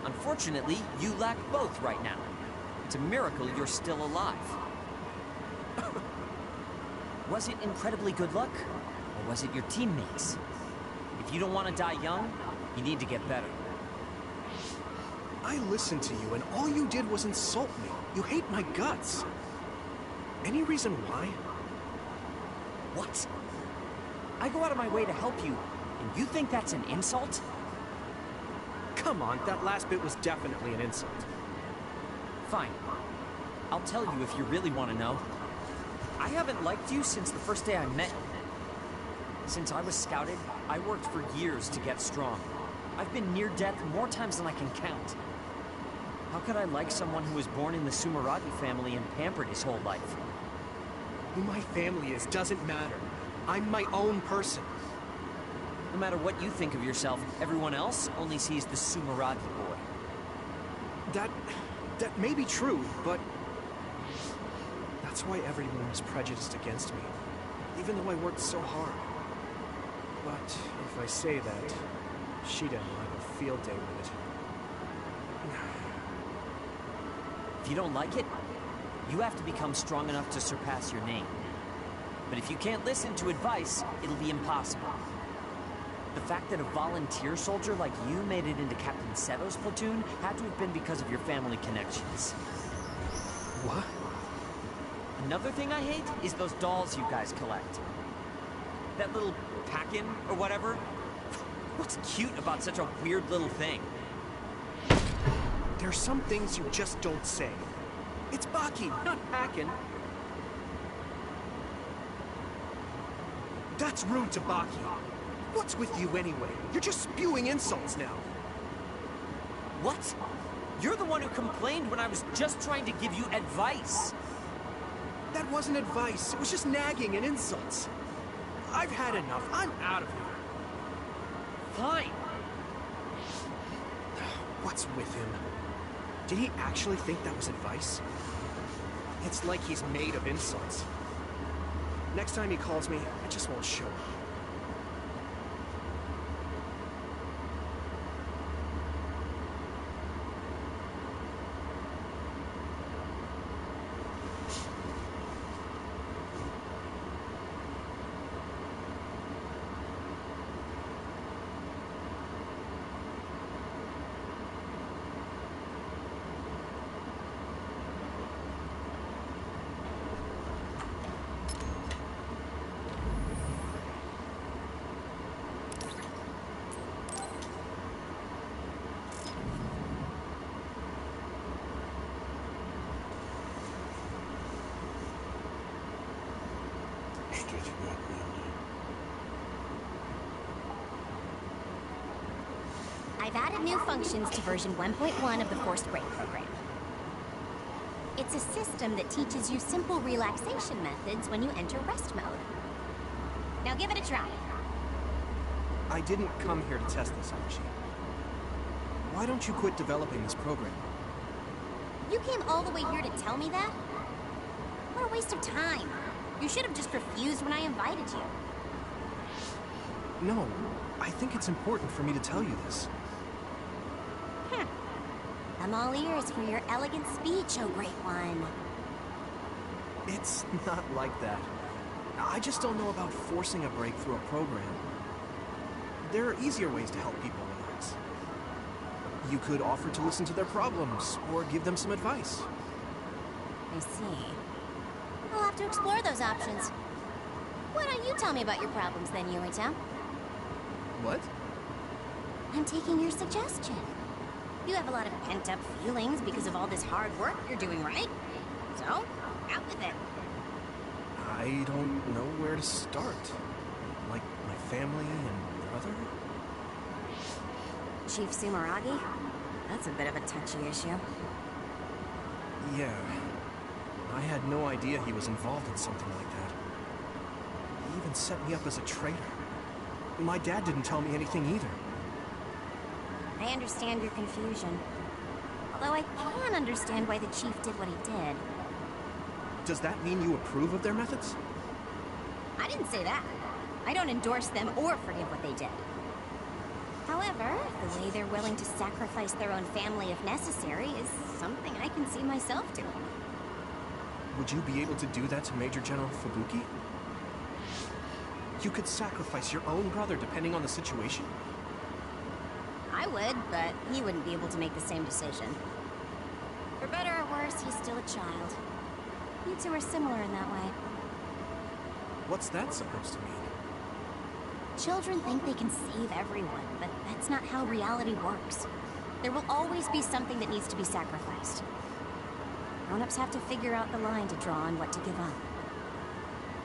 Unfortunately, you lack both right now. It's a miracle you're still alive. Was it incredibly good luck, or was it your teammates? If you don't want to die young, you need to get better. I listened to you, and all you did was insult me. You hate my guts. Any reason why? What? I go out of my way to help you, and you think that's an insult? Come on, that last bit was definitely an insult. Fine. I'll tell you if you really want to know. I haven't liked you since the first day I met you. Since I was scouted, I worked for years to get strong. I've been near death more times than I can count. How could I like someone who was born in the Sumeragi family and pampered his whole life? Who my family is doesn't matter. I'm my own person. No matter what you think of yourself, everyone else only sees the Sumeragi boy. That may be true, but that's why everyone was prejudiced against me, even though I worked so hard. But if I say that, Shida will have a field day with it. If you don't like it, you have to become strong enough to surpass your name. But if you can't listen to advice, it'll be impossible. The fact that a volunteer soldier like you made it into Captain Seto's platoon had to have been because of your family connections. What? Another thing I hate is those dolls you guys collect. That little pack-in or whatever. What's cute about such a weird little thing? There's some things you just don't say. It's Baki, not Packin. That's rude to Baki. What's with you anyway? You're just spewing insults now. What? You're the one who complained when I was just trying to give you advice. That wasn't advice. It was just nagging and insults. I've had enough. I'm out of here. Fine. What's with him? Did he actually think that was advice? It's like he's made of insults. Next time he calls me, I just won't show up. I've added new functions to version 1.1 of the Forced Break program. It's a system that teaches you simple relaxation methods when you enter rest mode. Now give it a try. I didn't come here to test this, Archie. Why don't you quit developing this program? You came all the way here to tell me that? What a waste of time. You should have just refused when I invited you. No, I think it's important for me to tell you this. I'm all ears for your elegant speech, oh great one. It's not like that. I just don't know about forcing a break through a program. There are easier ways to help people relax. You could offer to listen to their problems, or give them some advice. I see. I'll have to explore those options. Why don't you tell me about your problems then, Yuito? What? I'm taking your suggestion. You have a lot of pent-up feelings because of all this hard work you're doing, right? So, out with it. I don't know where to start. Like my family and brother? Chief Sumeragi? That's a bit of a touchy issue. Yeah. I had no idea he was involved in something like that. He even set me up as a traitor. My dad didn't tell me anything either. I understand your confusion. Although I can understand why the chief did what he did. Does that mean you approve of their methods? I didn't say that. I don't endorse them or forgive what they did. However, the way they're willing to sacrifice their own family if necessary is something I can see myself doing. Would you be able to do that to Major General Fubuki? You could sacrifice your own brother depending on the situation? I would, but he wouldn't be able to make the same decision. For better or worse, he's still a child. You two are similar in that way. What's that supposed to mean? Children think they can save everyone, but that's not how reality works. There will always be something that needs to be sacrificed. Grown-ups have to figure out the line to draw on what to give up.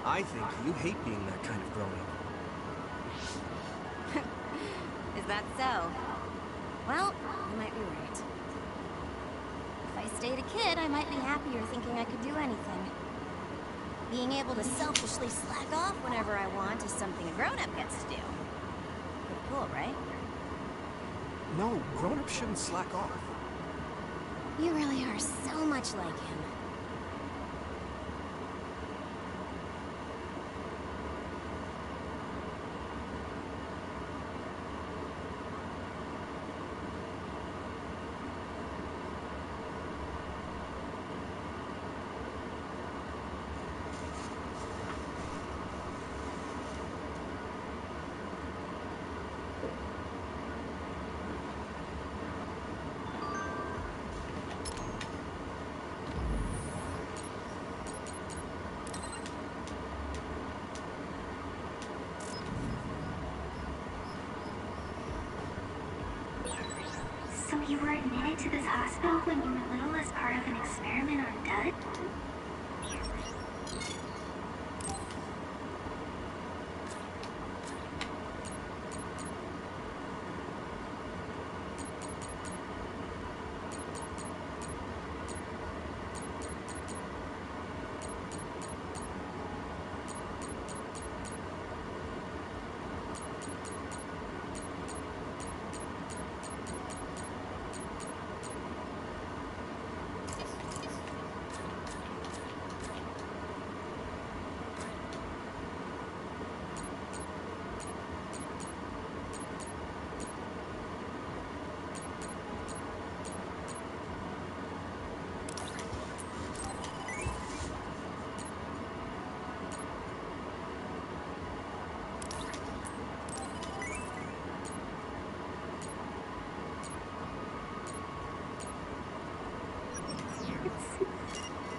I think you hate being that kind of grown-up. Is that so? Well, you might be right. If I stayed a kid, I might be happier thinking I could do anything. Being able to selfishly slack off whenever I want is something a grown-up gets to do. Pretty cool, right? No, grown-ups shouldn't slack off. You really are so much like him. So you were admitted to this hospital when you were little as part of an experiment on Dud?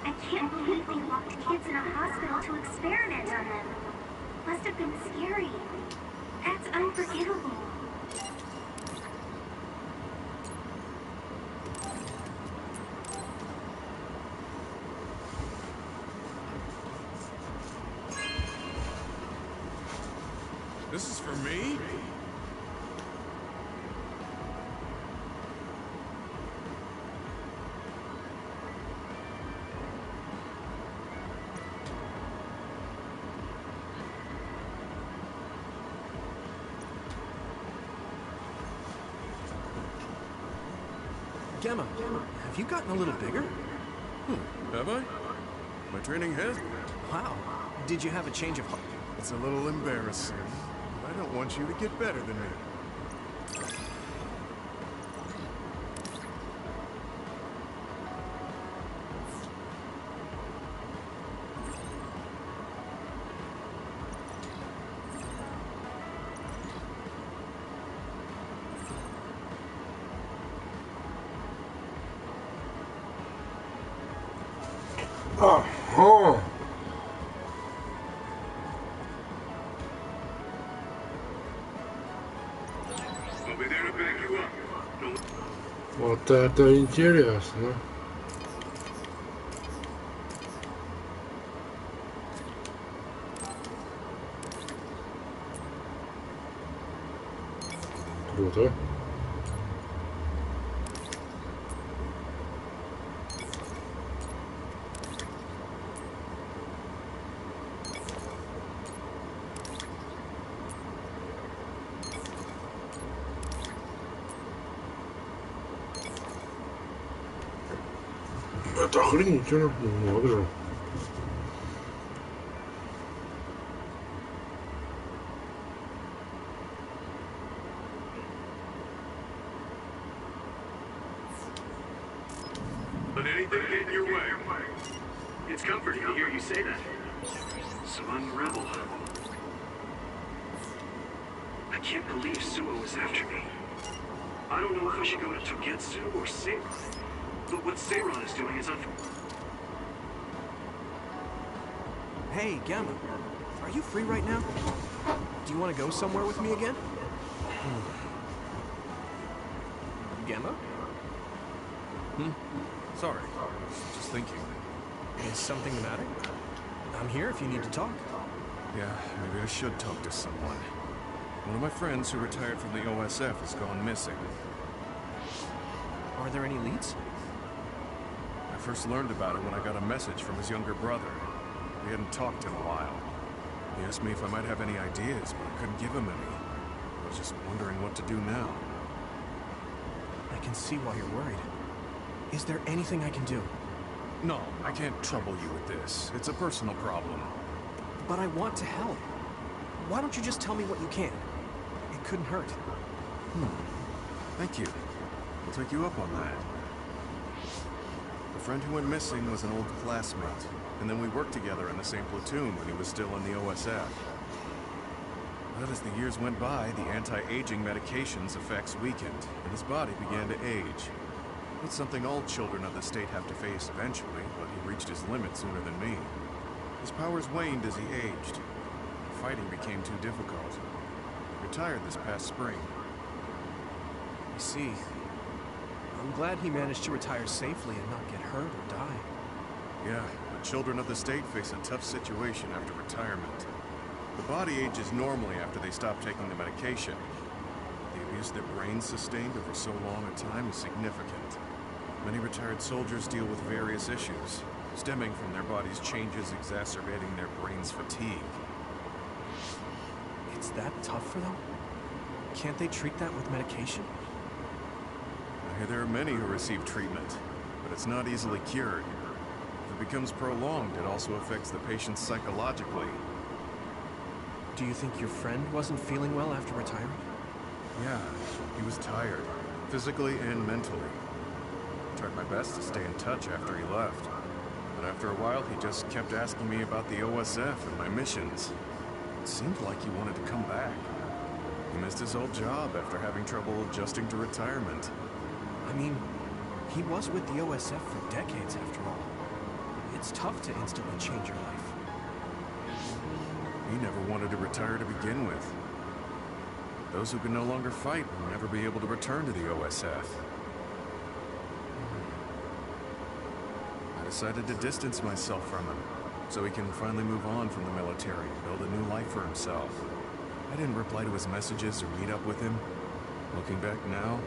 I can't believe they locked kids in a hospital to experiment on them. Must have been scary. That's unforgivable. This is for me? Gemma, have you gotten a little bigger? Have I? My training has? Wow. Did you have a change of heart? It's a little embarrassing. I don't want you to get better than me. Ага. I'll be there to back you up. Don't... Вот это интересно. Круто. Это охренительно, много же. Let anything get in your way. It's comforting to hear you say that. So I'm the rebel. I can't believe Suo was after me. I don't know if I should go to Togetsu or Seiron. But what Seiron is doing is Hey, Gamma. Are you free right now? Do you want to go somewhere with me again? Gamma? Sorry, just thinking. Is something the matter? I'm here if you need to talk. Yeah, maybe I should talk to someone. One of my friends who retired from the OSF has gone missing. Are there any leads? I first learned about it when I got a message from his younger brother. We hadn't talked in a while. He asked me if I might have any ideas, but I couldn't give him any. I was just wondering what to do now. I can see why you're worried. Is there anything I can do? No, I can't trouble you with this. It's a personal problem. But I want to help. Why don't you just tell me what you can? It couldn't hurt. Thank you. I'll take you up on that. A friend who went missing was an old classmate, and then we worked together in the same platoon when he was still in the OSF. But as the years went by, the anti-aging medication's effects weakened, and his body began to age. It's something all children of the state have to face eventually, but he reached his limit sooner than me. His powers waned as he aged. Fighting became too difficult. He retired this past spring. I see. I'm glad he managed to retire safely and not get hurt or die. Yeah, but children of the state face a tough situation after retirement. The body ages normally after they stop taking the medication. The abuse their brains sustained over so long a time is significant. Many retired soldiers deal with various issues, stemming from their body's changes exacerbating their brain's fatigue. It's that tough for them? Can't they treat that with medication? I hear there are many who receive treatment, but it's not easily cured. If it becomes prolonged, it also affects the patient psychologically. Do you think your friend wasn't feeling well after retiring? Yeah, he was tired, physically and mentally. I tried my best to stay in touch after he left. But after a while, he just kept asking me about the OSF and my missions. It seemed like he wanted to come back. He missed his old job after having trouble adjusting to retirement. I mean, he was with the OSF for decades after all. It's tough to instantly change your life. He never wanted to retire to begin with. Those who can no longer fight will never be able to return to the OSF. I decided to distance myself from him, so he can finally move on from the military and build a new life for himself. I didn't reply to his messages or meet up with him. Looking back now,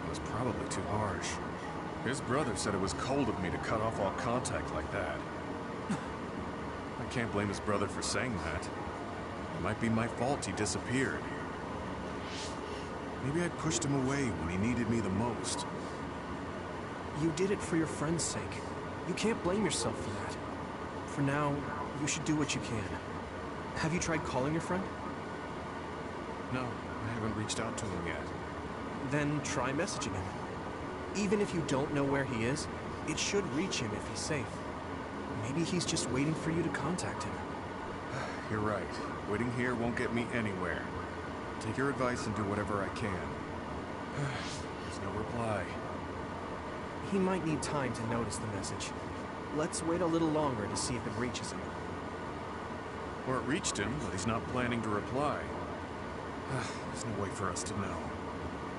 it was probably too harsh. His brother said it was cold of me to cut off all contact like that. I can't blame his brother for saying that. It might be my fault he disappeared. Maybe I pushed him away when he needed me the most. You did it for your friend's sake. You can't blame yourself for that. For now, you should do what you can. Have you tried calling your friend? No, I haven't reached out to him yet. Then try messaging him. Even if you don't know where he is, it should reach him if he's safe. Maybe he's just waiting for you to contact him. You're right. Waiting here won't get me anywhere. Take your advice and do whatever I can. There's no reply. He might need time to notice the message. Let's wait a little longer to see if it reaches him. Or it reached him, but he's not planning to reply. There's no way for us to know.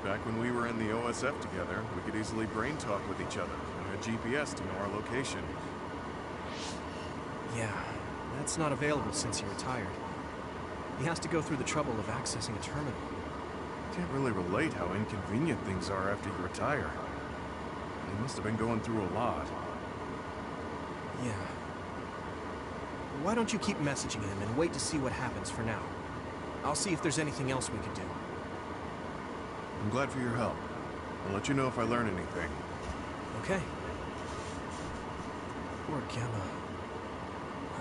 Back when we were in the OSF together, we could easily brain talk with each other and had GPS to know our location. Yeah, that's not available since he retired. He has to go through the trouble of accessing a terminal. Can't really relate how inconvenient things are after you retire. He must have been going through a lot. Yeah. Why don't you keep messaging him and wait to see what happens for now? I'll see if there's anything else we could do. I'm glad for your help. I'll let you know if I learn anything. Okay. Poor Gemma.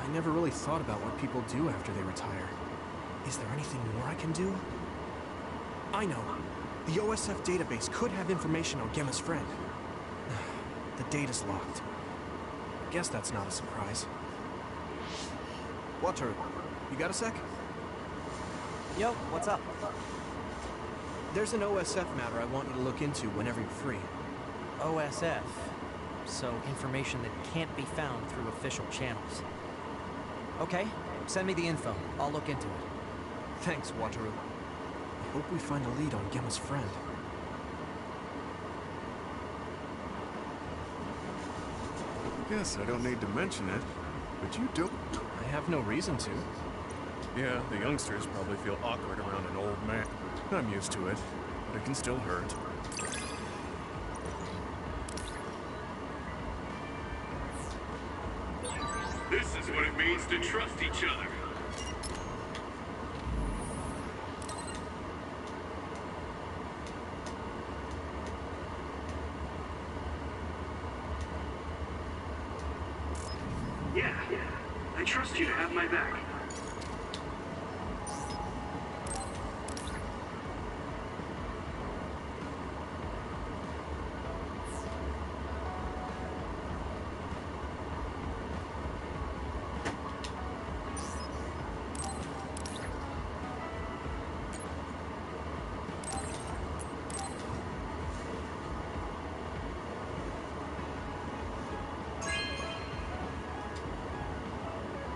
I never really thought about what people do after they retire. Is there anything more I can do? I know. The OSF database could have information on Gemma's friend. The data's locked. Guess that's not a surprise. Wataru, you got a sec? Yo, what's up? There's an OSF matter I want you to look into whenever you're free. OSF. So, information that can't be found through official channels. Okay, send me the info. I'll look into it. Thanks, Wataru. I hope we find a lead on Gemma's friend. Guess I don't need to mention it, but you don't. I have no reason to. Yeah, the youngsters probably feel awkward around an old man. I'm used to it, but it can still hurt. This is what it means to trust each other. Yeah, I trust you to have my back.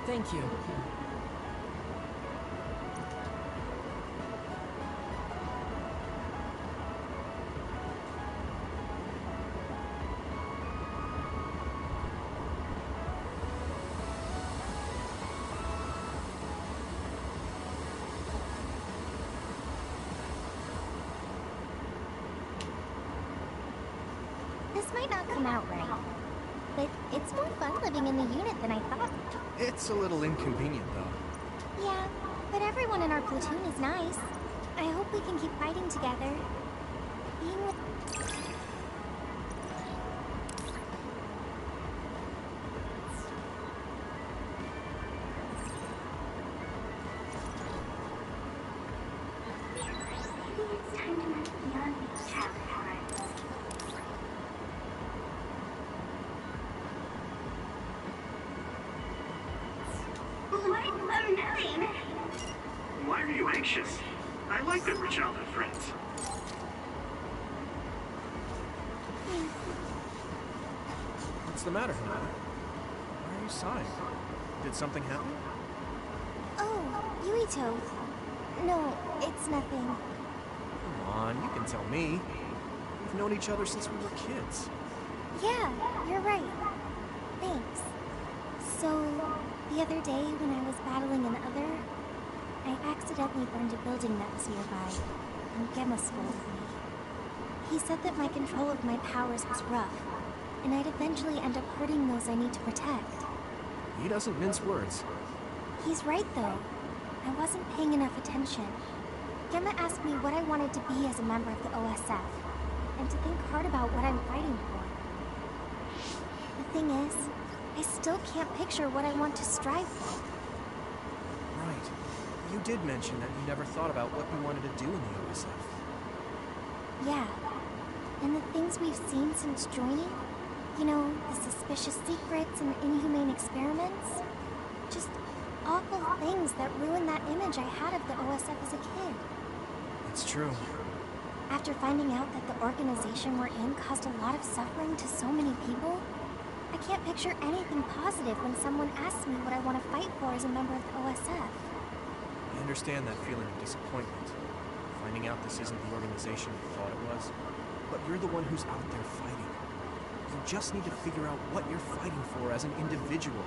Thank you. This might not come out right, but it's more fun living in the unit than I thought. It's a little inconvenient, though. Yeah, but everyone in our platoon is nice. I hope we can keep fighting together. Being with... Maybe it's time to move beyond these childhood times. What? Nothing. Why are you anxious? I like that we're childhood friends. What's the matter, Hinata? Why are you sighing? Did something happen? Oh, Yuito. No, it's nothing. Come on, you can tell me. We've known each other since we were kids. Yeah, you're right. Thanks. So, the other day when I was battling an other, I accidentally burned a building that was nearby, and Gemma scolded me. He said that my control of my powers was rough, and I'd eventually end up hurting those I need to protect. He doesn't mince words. He's right, though. I wasn't paying enough attention. Gemma asked me what I wanted to be as a member of the OSF, and to think hard about what I'm fighting for. The thing is, I still can't picture what I want to strive for. Right. You did mention that you never thought about what you wanted to do in the OSF. Yeah. And the things we've seen since joining, you know, the suspicious secrets and inhumane experiments, just awful things that ruined that image I had of the OSF as a kid. It's true. After finding out that the organization we're in caused a lot of suffering to so many people, I can't picture anything positive when someone asks me what I want to fight for as a member of the OSF. I understand that feeling of disappointment. Finding out this isn't the organization you thought it was. But you're the one who's out there fighting. You just need to figure out what you're fighting for as an individual,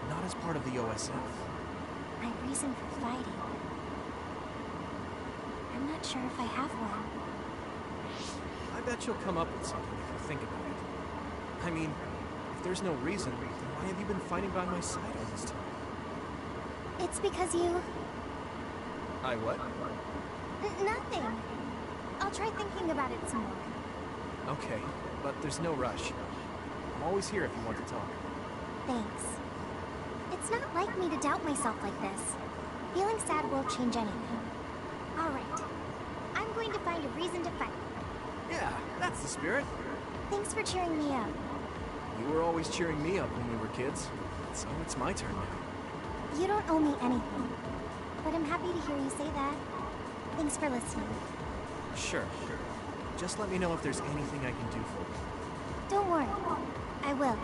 not as part of the OSF. My reason for fighting. I'm not sure if I have one. I bet you'll come up with something if you think about it. I mean, if there's no reason, then why have you been fighting by my side all this time? It's because you... I what? Nothing. I'll try thinking about it some more. Okay, but there's no rush. I'm always here if you want to talk. Thanks. It's not like me to doubt myself like this. Feeling sad won't change anything. Alright. I'm going to find a reason to fight. Yeah, that's the spirit. Thanks for cheering me up. You were always cheering me up when we were kids, so it's my turn now. You don't owe me anything, but I'm happy to hear you say that. Thanks for listening. Sure. Just let me know if there's anything I can do for you. Don't worry. I will.